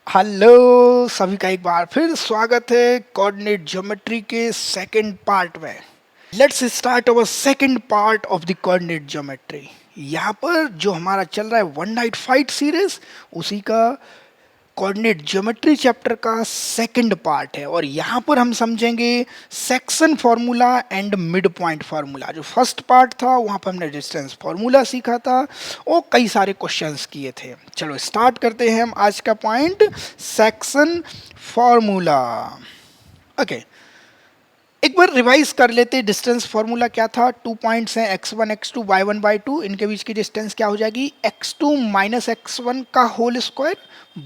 Hello सभी का एक बार फिर स्वागत है कोऑर्डिनेट ज्योमेट्री के सेकंड पार्ट में। Let's start our second part of the coordinate geometry. यहाँ पर जो हमारा चल रहा है वन नाइट फाइट सीरीज, उसी का कोऑर्डिनेट ज्योमेट्री चैप्टर का सेकंड पार्ट है। और यहाँ पर हम समझेंगे section formula and mid point formula. जो फर्स्ट पार्ट था वहाँ पर हमने डिस्टेंस फार्मूला सीखा था और कई सारे क्वेश्चंस किए थे। चलो स्टार्ट करते हैं हम आज का पॉइंट, सेक्शन फार्मूला। ओके, एक बार रिवाइज कर लेते। डिस्टेंस फार्मूला क्या था? 2 पॉइंट्स हैं x1 x2 y1 y2, इनके बीच की डिस्टेंस क्या हो जाएगी? x2 माइनस x1 का whole square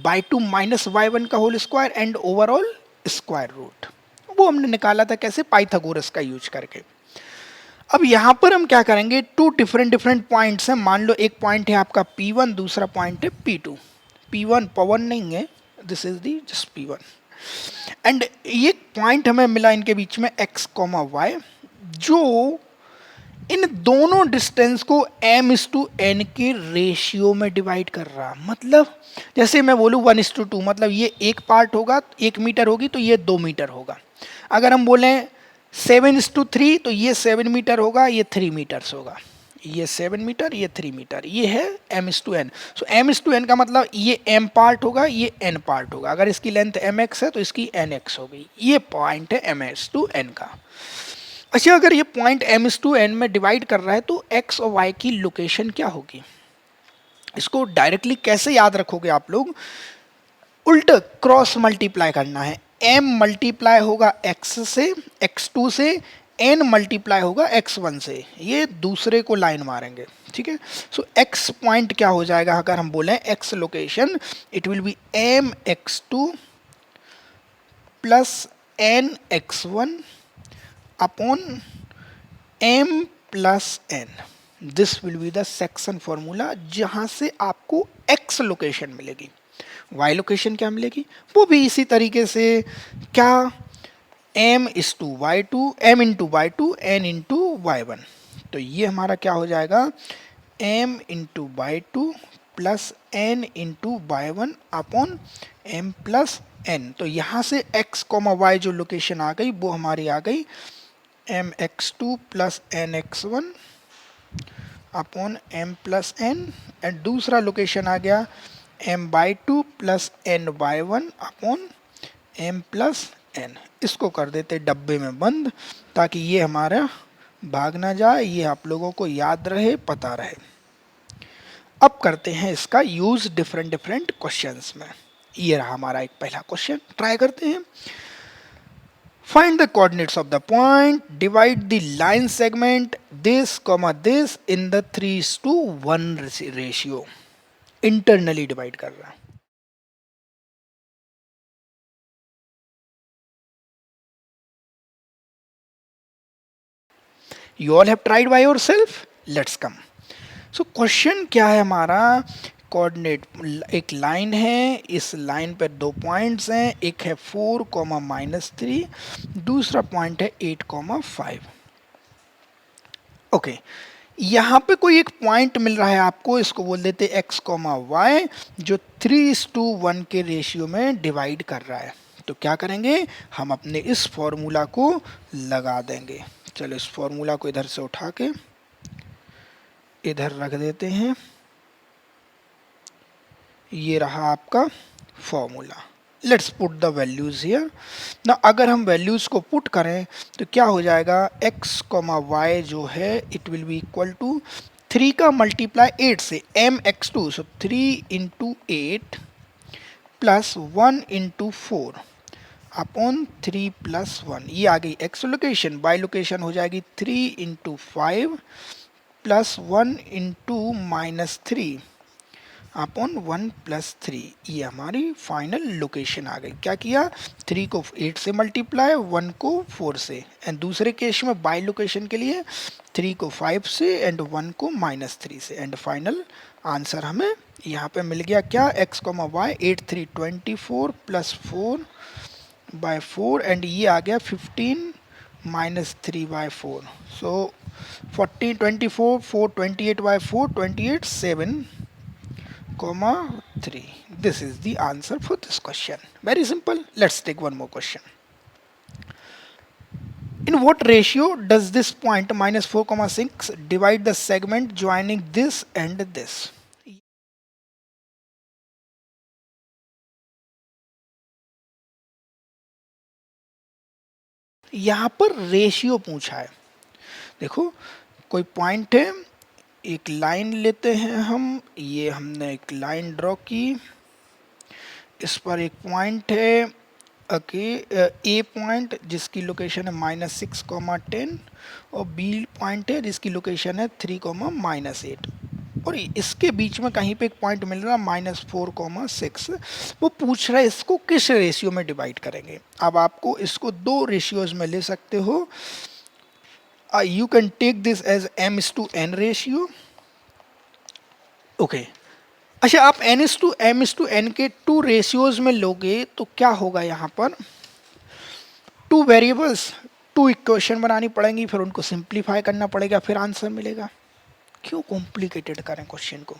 y2 minus y1 का whole square and overall square root. वो हमने निकाला था कैसे? पाइथागोरस का यूज करके। अब यहाँ पर हम क्या करेंगे, टू डिफरेंट पॉइंट्स हैं। मान लो एक पॉइंट है आपका P1, दूसरा पॉइंट है P2। P1 पवन नहीं है, this is the just P1 and ये पॉइंट हमें मिला इनके बीच में x, y, जो इन दोनों डिस्टेंस को m/n के रेशियो में डिवाइड कर रहा। मतलब जैसे मैं बोलूँ 1:2, मतलब ये एक पार्ट होगा, 1 मीटर होगी तो ये 2 मीटर होगा। अगर हम बोलें 7:3 तो ये 7 मीटर होगा, ये 3 मीटर्स होगा। ये 7 मीटर, ये 3 मीटर, ये है m/n। सो m/n का मतलब ये m पार्ट होगा, ये n पार्ट होगा। अगर इसकी लेंथ mx है तो इसकी nx हो गई। ये पॉइंट है m/n का। अच्छा, अगर ये पॉइंट m/n में डिवाइड कर रहा है तो x और y की लोकेशन क्या होगी? इसको डायरेक्टली कैसे याद रखोगे आप लोग? उल्टा क्रॉस मल्टीप्लाई करना है। m मल्टीप्लाई होगा x से, x2 से, n मल्टीप्लाई होगा x1 से। ये दूसरे को लाइन मारेंगे, ठीक है। सो x पॉइंट क्या हो जाएगा? अगर हम बोलें x location, it will B mx2 plus nx1 upon m plus n। This will be the section formula, जहां से आपको x लोकेशन मिलेगी। y लोकेशन क्या मिलेगी? वो भी इसी तरीके से, क्या? m/y2, m/y2 n/y1। तो ये हमारा क्या हो जाएगा? m/y2 plus n/y1 upon m plus n। तो यहाँ से x, y जो लोकेशन आ गई वो हमारी आ गई mx2 plus nx1 upon m plus n। And दूसरा लोकेशन आ गया m/2 plus ny1 upon m plus n। इसको कर देते डब्बे में बंद, ताकि ये हमारा भाग ना जाए, ये आप लोगों को याद रहे, पता रहे। अब करते हैं इसका यूज डिफरेंट क्वेश्चंस में। ये रहा हमारा एक पहला क्वेश्चन, ट्राई करते हैं। Find the coordinates of the point, divide the line segment this comma this in the 3:1 ratio। Internally divide कर रहा है। You all have tried by yourself? Let's come. So question क्या है हमारा? कोऑर्डिनेट, एक line है, इस लाइन पर दो पॉइंट्स हैं, एक है 4, -3, दूसरा पॉइंट है 8, 5। ओके, यहाँ पे कोई एक पॉइंट मिल रहा है आपको, इसको बोल देते x, y, जो 3:1 के रेशियो में डिवाइड कर रहा है। तो क्या करेंगे हम? अपने इस फॉर्मूला को लगा देंगे। चलो इस फॉर्मूला को इधर से उठा के इधर रख देते हैं। ये रहा आपका formula. Let's put the values here ना। अगर हम वैल्यूज को पुट करें तो क्या हो जाएगा? x, y जो है it will be equal to 3 का मल्टीप्लाई 8 से mx2, so 3 into 8 plus 1 into 4 upon 3 plus 1। ये आ गई x लोकेशन। y लोकेशन हो जाएगी 3 into 5 plus 1 into -3 upon 1 plus 3। ये हमारी फाइनल लोकेशन आ गई। क्या किया? 3 को 8 से मल्टीप्लाई, 1 को 4 से। एंड दूसरे केस में बाई लोकेशन के लिए 3 को 5 से एंड 1 को -3 से। एंड फाइनल आंसर हमें यहाँ पे मिल गया क्या? x, y 8, 3 24 प्लस 4/4 एंड ये आ गया 15 -3/4। सो 14 24 4 28/4 28 7 comma 3. This is the answer for this question. Very simple. Let's take one more question. In what ratio does this point minus 4 comma 6 divide the segment joining this and this? यहाँ पर ratio पूछा है। देखो कोई point है, एक line लेते हैं हम, ये हमने एक लाइन ड्रॉ की, इस पर एक पॉइंट है, ओके, ए पॉइंट जिसकी लोकेशन है -6, और बी पॉइंट है जिसकी लोकेशन है 3, और इसके बीच में कहीं पे एक पॉइंट मिल रहा है -4, 6। वो पूछ रहा है इसको किस रेशियो में डिवाइड करेंगे। अब आपको इसको दो रेशियोज में ले सकते हो। You can take this as m:n ratio. Okay, अच्छा आप m:n के टू रेशियोज में लोगे तो क्या होगा, यहाँ पर टू वेरिएबल्स, टू इक्वेशन बनानी पड़ेंगी, फिर उनको सिंप्लीफाई करना पड़ेगा, फिर आंसर मिलेगा। क्यों कॉम्प्लिकेटेड करें क्वेश्चन को।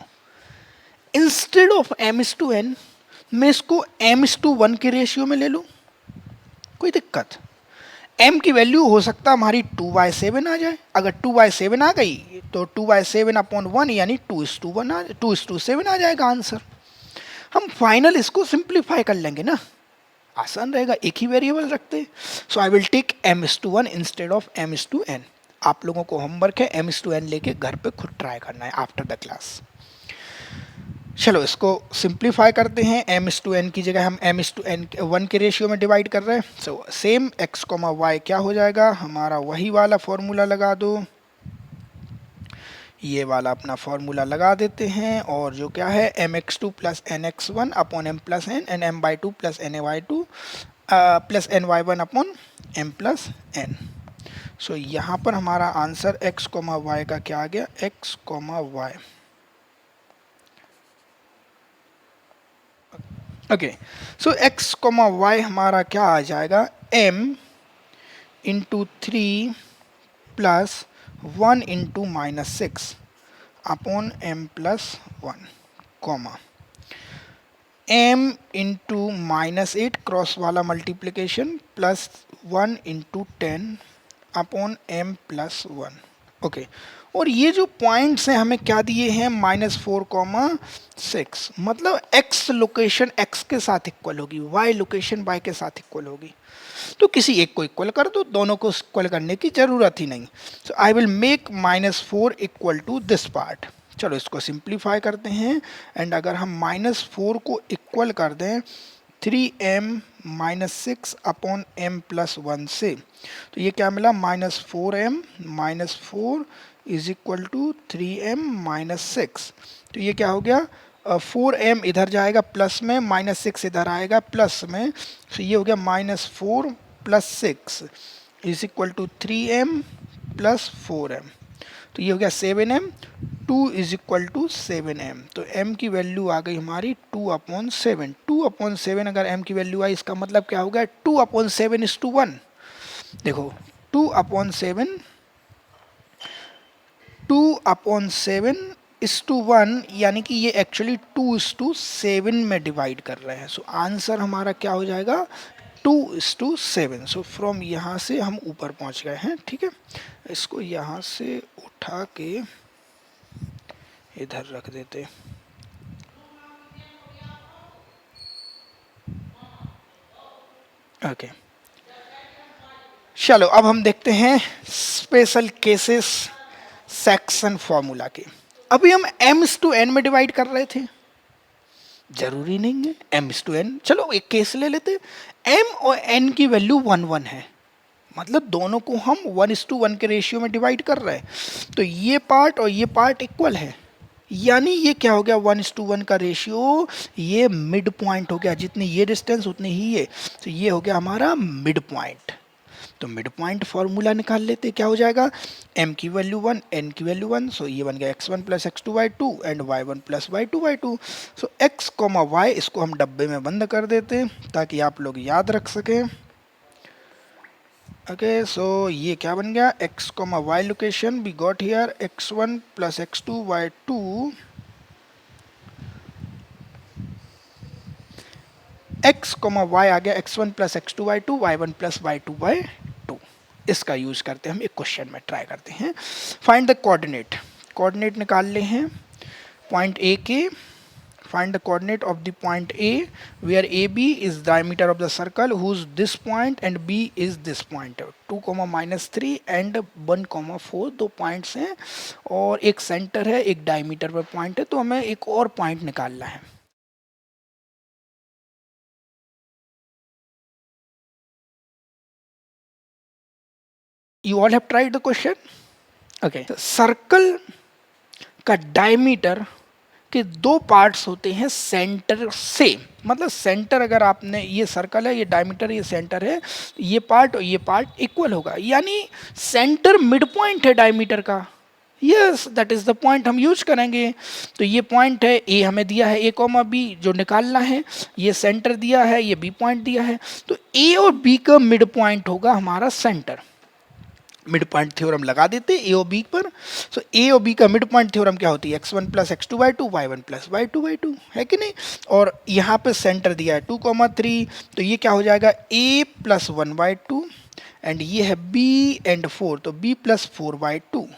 इंस्टेड ऑफ m:n मैं इसको m:1 के रेशियो में ले लूं, कोई दिक्कत। m की वैल्यू हो सकता है हमारी 2/7 आ जाए। अगर 2/7 आ गई तो 2/7/1 यानी 2:7 आ जाएगा आंसर। हम फाइनल इसको सिंप्लीफाई कर लेंगे ना, आसान रहेगा, एक ही वेरिएबल रखते। So I will take m:1 instead of m:n। आप लोगों को होमवर्क है m:n लेके घर पे खुद ट्राई करना है आफ्टर द क्लास। चलो इसको सिंप्लीफाई करते हैं। m:n की जगह हम m:1 के रेशियो में डिवाइड कर रहे हैं। सो सेम x, y क्या हो जाएगा, हमारा वही वाला फॉर्मूला लगा दो, ये वाला अपना फॉर्मूला लगा देते हैं, और जो क्या है mx2 plus nx1 upon m plus n and m/2 plus ny2 plus ny1 upon m plus n। सो यहाँ पर हमारा आंसर x, y का क्या आ गया, x, y। Okay, so x, y हमारा क्या आ जाएगा, m into 3 plus 1 into -6 upon m plus 1, comma m into -8 cross वाला multiplication plus 1 into 10 upon m plus 1। Okay, और ये जो पॉइंट्स हैं हमें क्या दिए हैं, -4, 6, मतलब x लोकेशन x के साथ इक्वल होगी, y लोकेशन y के साथ इक्वल होगी। तो किसी एक को इक्वल कर दो, दोनों को इक्वल करने की जरूरत ही नहीं। So I will make -4 equal to this part. चलो इसको सिंप्लीफाई करते हैं, एंड अगर हम -4 को इक्वल कर दें 3m -6 अपॉन m प्लस 1 से, तो ये क्या मिला, -4m -4 is equal to 3m -6। तो ये क्या हो गया, 4m इधर जाएगा प्लस में, -6 इधर आएगा प्लस में, तो ये हो गया -4 plus 6 is equal to 3m plus 4m। तो ये हो गया 7m, 2 is equal to 7m। तो m की वैल्यू आ गई हमारी 2/7। 2/7 अगर m की वैल्यू आई, इसका मतलब क्या हो गया, 2/7 इज टू 1। देखो 2/7 इज टू 1, यानी कि ये एक्चुअली 2:7 में डिवाइड कर रहे हैं। सो आंसर हमारा क्या हो जाएगा, 2:7। सो फ्रॉम यहाँ से हम ऊपर पहुँच गए हैं। ठीक है, इसको यहाँ से उठा के इधर रख देते। ओके, चलो अब हम देखते हैं स्पेशल केसेस सेक्शन फॉर्मूला के। अभी हम m:n में डिवाइड कर रहे थे, जरूरी नहीं है m:n। चलो एक केस ले लेते, m और n की वैल्यू 1 1 है, मतलब दोनों को हम 1:1 के रेशियो में डिवाइड कर रहे हैं। तो ये पार्ट और ये पार्ट इक्वल है, यानी ये क्या हो गया, 1:1 का रेशियो, ये मिड पॉइंट हो गया। जितनी ये डिस्टेंस उतनी ही ये, तो ये हो गया हमारा मिड पॉइंट। तो मिड पॉइंट फॉर्मूला निकाल लेते, क्या हो जाएगा, m की वैल्यू 1, n की वैल्यू 1, सो ये बन गया x1 plus x2/2 and y1 plus y2/2। So x, y इसको हम डब्बे में बंद कर देते ताकि आप लोग याद रख सकें। ओके, सो ये क्या बन गया, x, y location we got here x1 plus x2/2 X comma Y आ गया x1 plus X two by two, Y one plus Y two by two. इसका यूज करते हैं हम एक क्वेश्चन में, ट्राई करते हैं। फाइंड द कोऑर्डिनेट, कोऑर्डिनेट निकाल ले हैं पॉइंट ए के। Find the coordinate of the point A where AB is diameter of the circle whose this point and B is this point। 2, -3 and 1, 4 दो points हैं और एक सेंटर है, एक डायमीटर पर पॉइंट है, तो हमें एक और पॉइंट निकालना है। You all have tried the question? Okay. Circle का डायमीटर के दो पार्ट्स होते हैं सेंटर से, मतलब सेंटर अगर आपने, ये सर्कल है, ये डायमीटर, ये सेंटर है, ये पार्ट और ये पार्ट इक्वल होगा, यानी सेंटर मिड पॉइंट है डायमीटर का। Yes, that is the point हम यूज करेंगे। तो ये पॉइंट है ए, हमें दिया है ए कॉमा बी जो निकालना है, ये सेंटर दिया है, ये बी पॉइंट दिया है, तो ए और बी का मिड पॉइंट होगा हमारा सेंटर। मिड पॉइंट थ्योरम लगा देते ए और बी पर। सो ए और बी का मिड पॉइंट थ्योरम क्या होती है, x1 plus X two by two, Y one plus Y two by two, है कि नहीं। और यहाँ पे सेंटर दिया है 2,3, तो ये क्या हो जाएगा a plus one by to, and ये है b एंड 4, तो b plus four by to.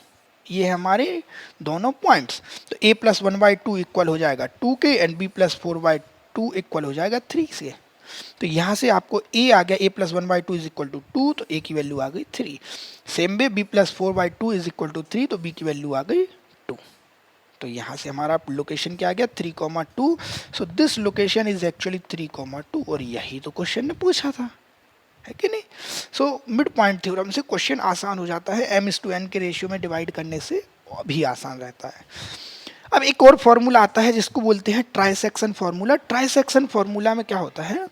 ये है हमारे दोनों पॉइंट्स। तो a plus one by two equal हो जाएगा 2 के, and b plus four by two equal हो जाएगा 3 से। तो यहाँ से आपको a आ गया, a plus one by two is equal to 2, तो a की वैल्यू आ गई 3। Same way b plus four by two is equal to 3, तो b की वैल्यू आ गई 2। तो यहाँ से हमारा लोकेशन क्या आ गया 3,2। So this location is actually 3,2, और यही तो क्वेश्चन ने पूछा था, है कि नहीं। सो मिड पॉइंट थ्योरम से क्वेश्चन आसान हो जाता है, m/n के रेशियो में डिवाइड करने से भी आसान रहता है। अब एक और फॉर्मूला आता है जिसको बोलते हैं ट्राइसेक्शन फॉर्मूला। ट्राइसेक्शन फॉर्मूला में क्या होता है,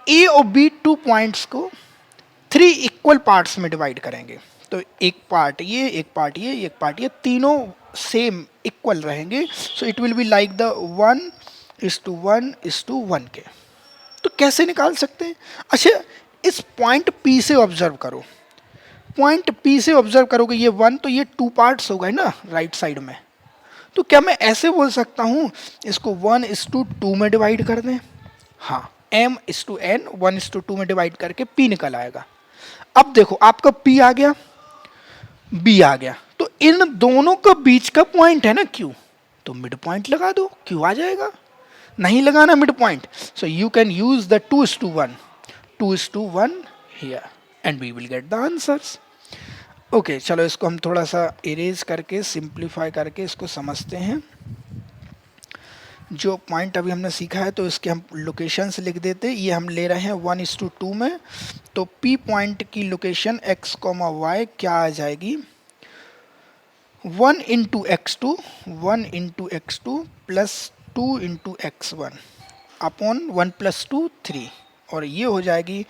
ए और बी टू पॉइंट्स को 3 इक्वल पार्ट्स में डिवाइड करेंगे। तो एक पार्ट ये, एक पार्ट ये, एक पार्ट ये, तीनों सेम इक्वल रहेंगे। So it will be like the 1:1:1 के। तो कैसे निकाल सकते हैं? अच्छा, इस पॉइंट P से ऑब्जर्व करो, पॉइंट P से ऑब्जर्व करोगे ये 1, तो ये 2 पार्ट्स हो गए ना राइट साइड में। तो क्या मैं ऐसे बोल सकता हूँ इसको 1:2 में डिवाइड कर दें? हाँ, m/n 1:2 में डिवाइड करके P निकल आएगा। अब देखो आपका P आ गया, B आ गया, तो इन दोनों का बीच का पॉइंट है ना Q, तो मिड पॉइंट लगा दो, Q आ जाएगा। नहीं लगाना mid point, so you can use the 2:1 here and we will get the answers. Okay, चलो इसको हम थोड़ा सा इरेज करके सिंप्लीफाई करके इसको समझते हैं। जो पॉइंट अभी हमने सीखा है तो इसके हम लोकेशंस लिख देते। ये हम ले रहे हैं 1:2 में, तो P पॉइंट की लोकेशन x, y क्या आ जाएगी 1 into x2 plus 2 into x1 upon 1 plus 2 3, और ये हो जाएगी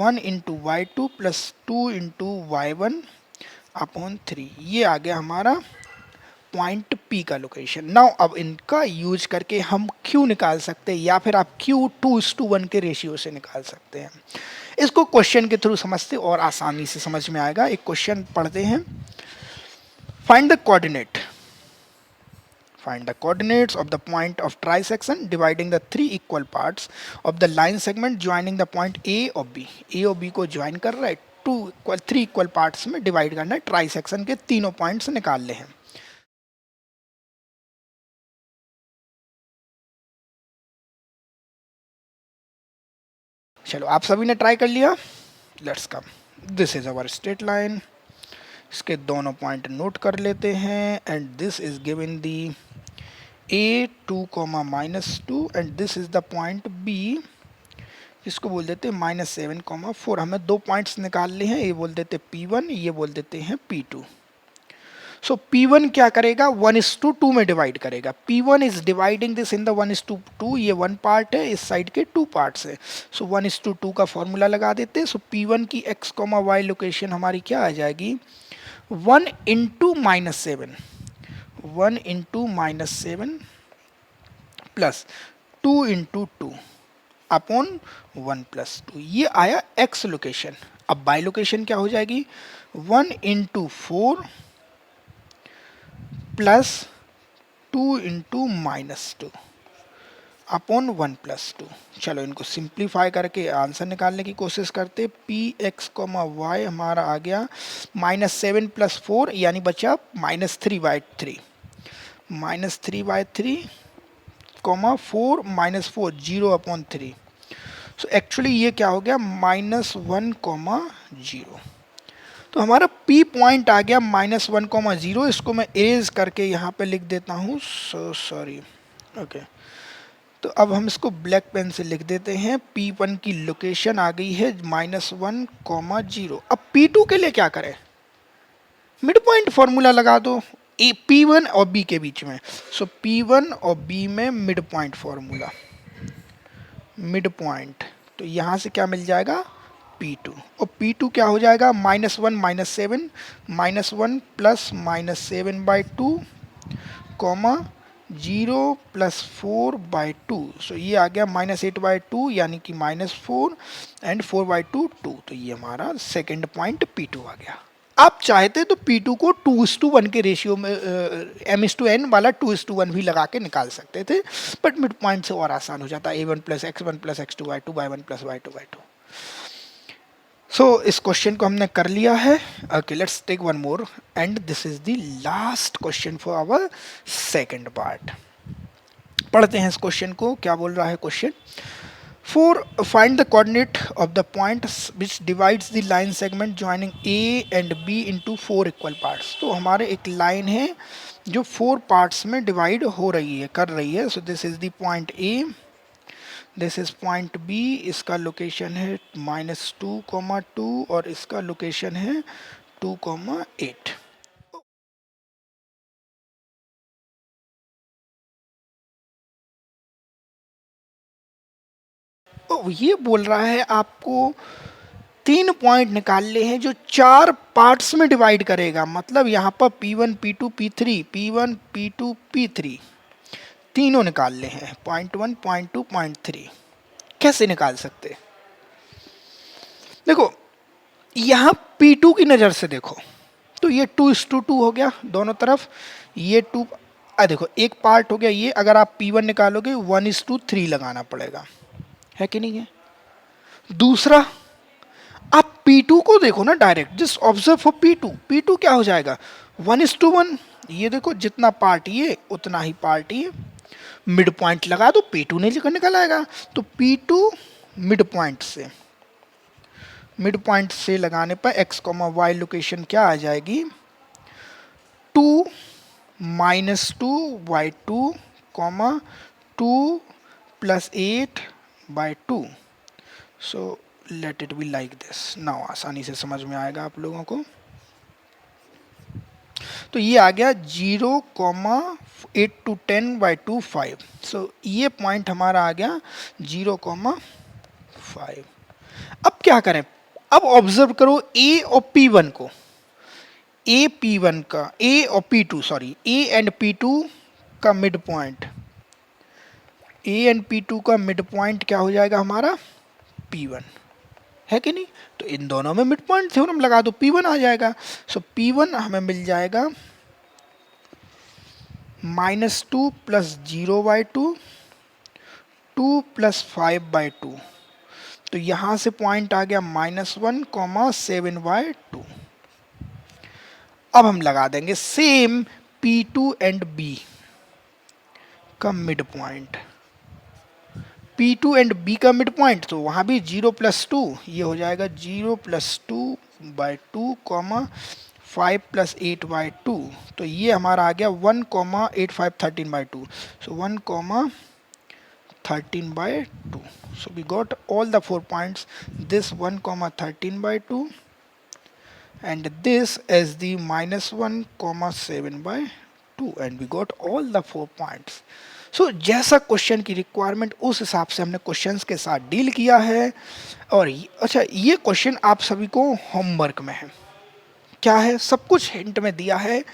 1 into y2 plus 2 into y1 upon 3। ये आ गया हमारा पॉइंट P का लोकेशन। नाउ अब इनका यूज करके हम Q निकाल सकते हैं, या फिर आप Q 2:1 के रेशियो से निकाल सकते हैं। इसको क्वेश्चन के थ्रू समझते और आसानी से समझ में आएगा। एक क्वेश्चन पढ़ते हैं। Find the coordinate, find the coordinates of the point of trisection dividing the 3 equal parts of the line segment joining the point A और B। A और B को ज्वाइन कर रहा है, 3 इक्वल पार्ट्स में डिवाइड करना है, ट्राइसेक्शन के तीनों पॉइंट्स निकाल ले हैं। चलो आप सभी ने ट्राई कर लिया, let's come. This is our straight line, इसके दोनों पॉइंट नोट कर लेते हैं, and this is given the A2, -2, and this is the point B, इसको बोल देते हैं -7, 4। हमें दो पॉइंट्स निकाल लिए हैं, ये बोल देते P1, ये बोल देते हैं P2। सो P1 क्या करेगा 1:2 में डिवाइड करेगा। P1 is dividing this in the 1:2, ये 1 पार्ट है, इस साइड के 2 पार्ट्स है। सो 1:2 का फॉर्मूला लगा देते हैं। सो P1 की x, y लोकेशन हमारी क्या आ जाएगी 1 into -7, 1 into -7 plus 2 into 2 upon 1 plus 2, ये आया x लोकेशन। अब y लोकेशन क्या हो जाएगी 1 इंटू 4 प्लस 2 इंटू -2, अपॉन 1+2। चलो इनको सिंप्लीफाई करके आंसर निकालने की कोशिश करते। पी एक्स कोमा वाई हमारा आ गया -7 + 4 यानी बचा -3/3, -3/3 कोमा 4 -4 0/3। सो एक्चुअली ये क्या हो गया -1, 0। तो हमारा P पॉइंट आ गया -1, 0। इसको मैं इरेज करके यहाँ पे लिख देता हूँ, सो सॉरी। ओके, तो अब हम इसको ब्लैक पेन से लिख देते हैं। P1 की लोकेशन आ गई है -1, 0। अब P2 के लिए क्या करें, मिड पॉइंट फॉर्मूला लगा दो ए P1 और B के बीच में। सो P1 और B में mid point formula, mid point, तो यहाँ से क्या मिल जाएगा P2, और P2 क्या हो जाएगा -1 -7, -1 प्लस -7/2 कॉमा 0 + 4/2। सो ये आ गया -8/2 यानी कि -4 एंड 4/2 2। तो ये हमारा सेकंड पॉइंट P2 आ गया। आप चाहते तो P2 को 2:1 के रेशियो में m/n वाला 2:1 भी लगा के निकाल सकते थे, बट मिड पॉइंट से और आसान हो जाता है, a1 + x1 + x2y2 y1 + y2y2। सो इस क्वेश्चन को हमने कर लिया है। Okay, let's take one more and this is the last question for our second part. पढ़ते हैं इस क्वेश्चन को, क्या बोल रहा है question. For find the coordinate of the point which divides the line segment joining A and B into 4 equal parts। तो हमारे एक लाइन है जो 4 पार्ट्स में डिवाइड हो रही है, कर रही है। So this is the point A, this is point B, इसका लोकेशन है -2, 2 और इसका लोकेशन है 2, 8। तो ये बोल रहा है आपको 3 पॉइंट निकालने हैं जो 4 पार्ट्स में डिवाइड करेगा। मतलब यहाँ पर P1 P2 P3, P1 P2 P3 तीनों निकालने हैं, पॉइंट 1 पॉइंट 2 पॉइंट 3। कैसे निकाल सकते, देखो यहाँ P2 की नज़र से देखो तो ये 2:2 हो गया दोनों तरफ, ये 2 देखो एक पार्ट हो गया ये। अगर आप P1 निकालोगे 1:3 लगाना पड़ेगा, है कि नहीं है। दूसरा आप P2 को देखो ना direct, just observe for P2। P2 क्या हो जाएगा 1:1। ये देखो जितना पार्ट ये उतना ही पार्ट ये, मिड पॉइंट लगा दो P2 निकल आएगा। तो P2 मिड पॉइंट से लगाने पर x, y लोकेशन क्या आ जाएगी 2 -2y2, 2 + 8/2। So let it be like this. Now आसानी से समझ में आएगा आप लोगों को। तो ये आ गया 0, 8 to 10/2 5। सो ये पॉइंट हमारा आ गया 0, 5। अब क्या करें, अब ऑब्जर्व करो A और P1 को, A P1 का, A और P2 sorry, A and P2 का mid point, A and P2 का मिड पॉइंट क्या हो जाएगा हमारा P1, है कि नहीं। तो इन दोनों में मिड पॉइंट थ्योरम लगा दो, P1 आ जाएगा। सो P1 हमें मिल जाएगा -2 + 0/2, 2 + 5/2। तो यहाँ से पॉइंट आ गया -1, 7/2। अब हम लगा देंगे सेम P2 एंड B का mid point, P2 and B का मिड पॉइंट, तो वहाँ भी 0 + 2, ये हो जाएगा 0 + 2/2, 5 + 8/2। तो ये हमारा आ गया 1, 8 5 13/2। सो 1, 13/2। So we got all the 4 points, this 1, 13/2 and this as the -1, 7/2 and we got all the 4 points. So जैसा क्वेश्चन की रिक्वायरमेंट उस हिसाब से हमने क्वेश्चंस के साथ डील किया है। और अच्छा ये क्वेश्चन आप सभी को होमवर्क में है, क्या है सब कुछ हिंट में दिया है,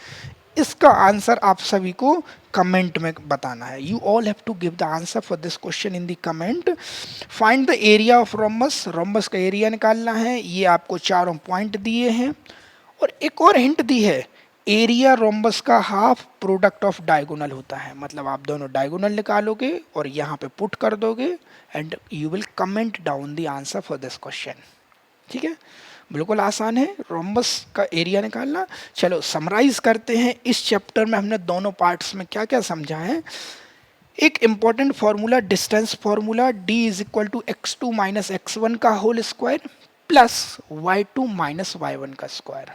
इसका आंसर आप सभी को कमेंट में बताना है। You all have to give the answer for this question in the comment. Find the area of rhombus, rhombus का एरिया निकालना है। ये आपको चारों पॉइंट दिए हैं और एक और हिंट दी है एरिया रोम्बस का हाफ प्रोडक्ट ऑफ डायगोनल होता है, मतलब आप दोनों डायगोनल निकालोगे और यहाँ पे पुट कर दोगे and you will comment down the answer for this question. ठीक है, बिल्कुल आसान है रोम्बस का एरिया निकालना। चलो समराइज करते हैं, इस चैप्टर में हमने दोनों पार्ट्स में क्या क्या समझा है। एक important formula, distance formula, d is equal to x2 minus x1 का whole square plus y2 minus y1 का स्क्वायर।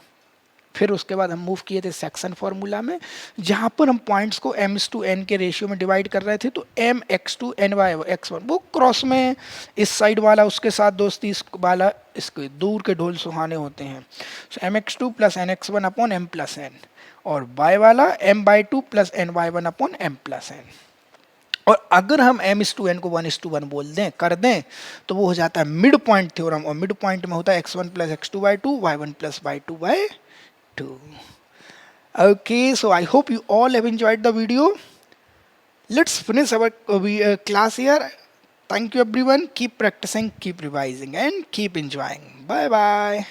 फिर उसके बाद हम मूव किए थे सेक्शन फॉर्मूला में, जहां पर हम पॉइंट्स को m/n के रेशियो में डिवाइड कर रहे थे। तो m x2 n y x1 वो क्रॉस में इस साइड वाला उसके साथ दोस्ती, इस वाला इसके दूर के ढोल सुहाने होते हैं। सो m x2 plus n x1 upon m plus n, और y वाला m/2 plus n y1 upon m plus n। और अगर हम m/n को 1:1 बोल दें कर दें तो वो हो जाता है मिड पॉइंट थ्योरम, और मिड पॉइंट में होता है x1 plus x2/2 y1 plus y2/2। Okay, so I hope you all have enjoyed the video. Let's finish our class here. Thank you everyone. Keep practicing, keep revising, and keep enjoying. Bye bye.